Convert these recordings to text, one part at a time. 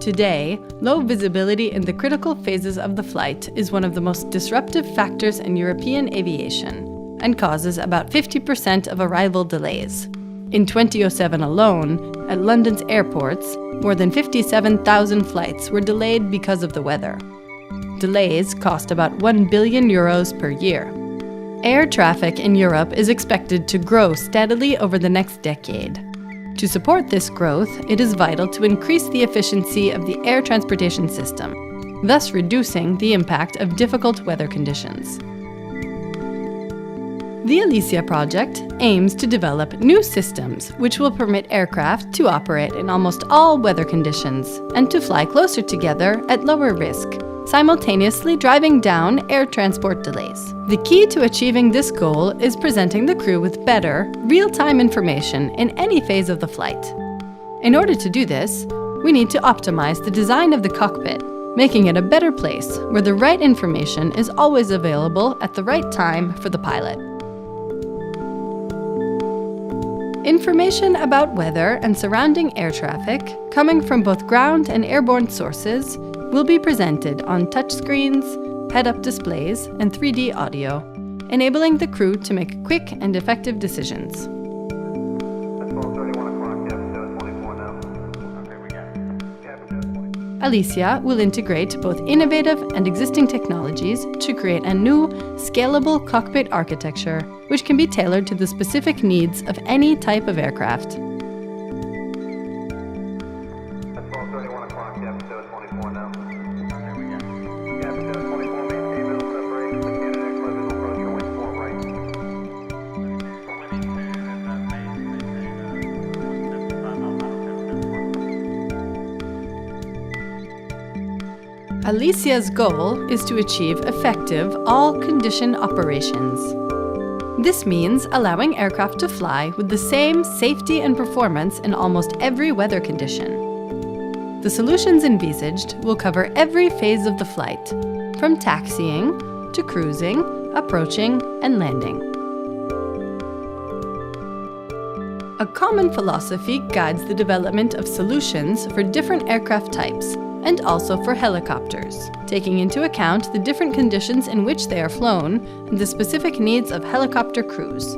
Today, low visibility in the critical phases of the flight is one of the most disruptive factors in European aviation and causes about 50% of arrival delays. In 2007 alone, at London's airports, more than 57,000 flights were delayed because of the weather. Delays cost about €1 billion per year. Air traffic in Europe is expected to grow steadily over the next decade. To support this growth, it is vital to increase the efficiency of the air transportation system, thus reducing the impact of difficult weather conditions. The ALICIA Project aims to develop new systems which will permit aircraft to operate in almost all weather conditions and to fly closer together at lower risk, simultaneously driving down air transport delays. The key to achieving this goal is presenting the crew with better, real-time information in any phase of the flight. In order to do this, we need to optimize the design of the cockpit, making it a better place where the right information is always available at the right time for the pilot. Information about weather and surrounding air traffic, coming from both ground and airborne sources, will be presented on touchscreens, head-up displays, and 3D audio, enabling the crew to make quick and effective decisions. ALICIA will integrate both innovative and existing technologies to create a new, scalable cockpit architecture, which can be tailored to the specific needs of any type of aircraft. ALICIA's goal is to achieve effective all-condition operations. This means allowing aircraft to fly with the same safety and performance in almost every weather condition. The solutions envisaged will cover every phase of the flight, from taxiing to cruising, approaching, and landing. A common philosophy guides the development of solutions for different aircraft types, and also for helicopters, taking into account the different conditions in which they are flown and the specific needs of helicopter crews.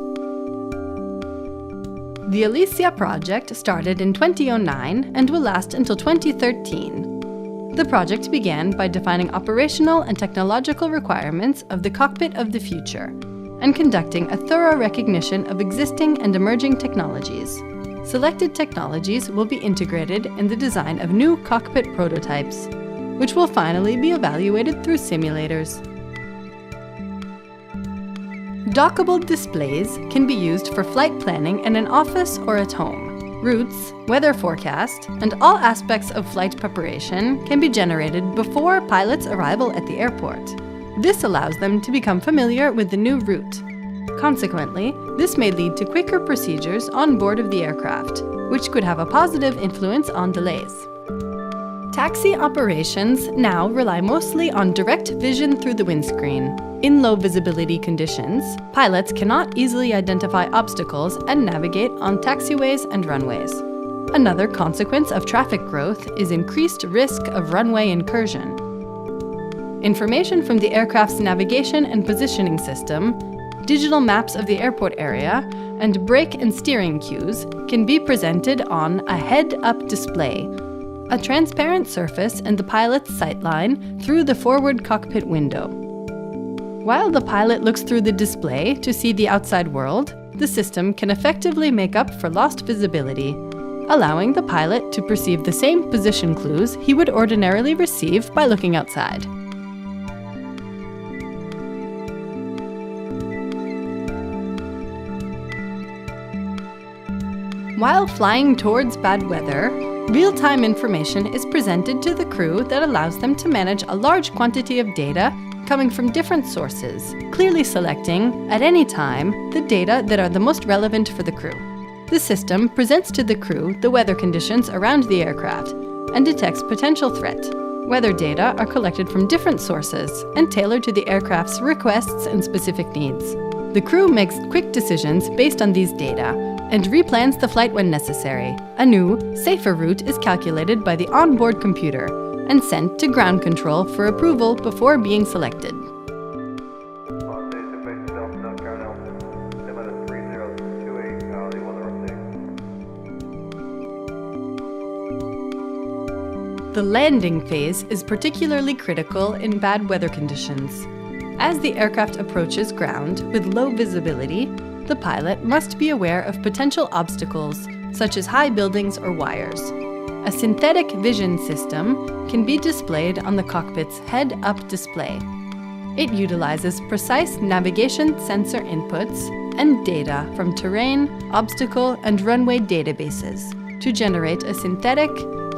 The ALICIA project started in 2009 and will last until 2013. The project began by defining operational and technological requirements of the cockpit of the future and conducting a thorough recognition of existing and emerging technologies. Selected technologies will be integrated in the design of new cockpit prototypes, which will finally be evaluated through simulators. Dockable displays can be used for flight planning in an office or at home. Routes, weather forecast, and all aspects of flight preparation can be generated before pilots' arrival at the airport. This allows them to become familiar with the new route. Consequently, this may lead to quicker procedures on board of the aircraft, which could have a positive influence on delays. Taxi operations now rely mostly on direct vision through the windscreen. In low visibility conditions, pilots cannot easily identify obstacles and navigate on taxiways and runways. Another consequence of traffic growth is increased risk of runway incursion. Information from the aircraft's navigation and positioning system, digital maps of the airport area, and brake and steering cues can be presented on a head-up display, a transparent surface in the pilot's sightline through the forward cockpit window. While the pilot looks through the display to see the outside world, the system can effectively make up for lost visibility, allowing the pilot to perceive the same position clues he would ordinarily receive by looking outside. While flying towards bad weather, real-time information is presented to the crew that allows them to manage a large quantity of data coming from different sources, clearly selecting, at any time, the data that are the most relevant for the crew. The system presents to the crew the weather conditions around the aircraft and detects potential threat. Weather data are collected from different sources and tailored to the aircraft's requests and specific needs. The crew makes quick decisions based on these data, and replans the flight when necessary. A new, safer route is calculated by the onboard computer and sent to ground control for approval before being selected. The landing phase is particularly critical in bad weather conditions. As the aircraft approaches ground with low visibility, the pilot must be aware of potential obstacles, such as high buildings or wires. A synthetic vision system can be displayed on the cockpit's head-up display. It utilizes precise navigation sensor inputs and data from terrain, obstacle, and runway databases to generate a synthetic,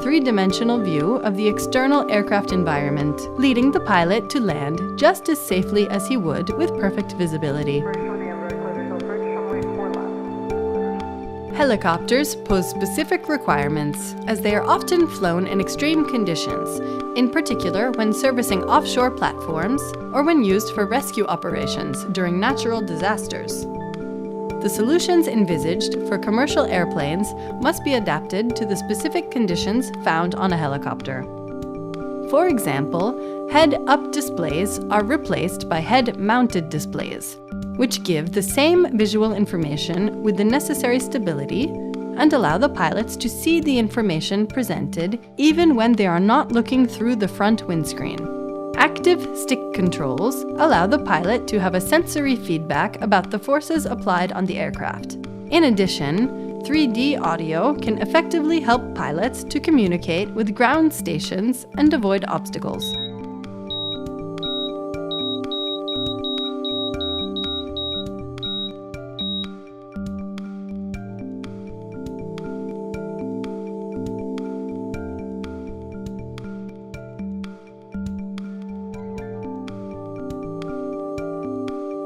three-dimensional view of the external aircraft environment, leading the pilot to land just as safely as he would with perfect visibility. Helicopters pose specific requirements, as they are often flown in extreme conditions, in particular when servicing offshore platforms or when used for rescue operations during natural disasters. The solutions envisaged for commercial airplanes must be adapted to the specific conditions found on a helicopter. For example, head-up displays are replaced by head-mounted displays, which give the same visual information with the necessary stability and allow the pilots to see the information presented even when they are not looking through the front windscreen. Active stick controls allow the pilot to have a sensory feedback about the forces applied on the aircraft. In addition, 3D audio can effectively help pilots to communicate with ground stations and avoid obstacles.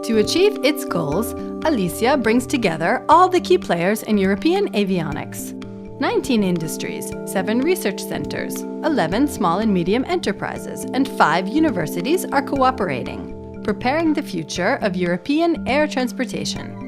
To achieve its goals, ALICIA brings together all the key players in European avionics. 19 industries, 7 research centers, 11 small and medium enterprises, and 5 universities are cooperating, preparing the future of European air transportation.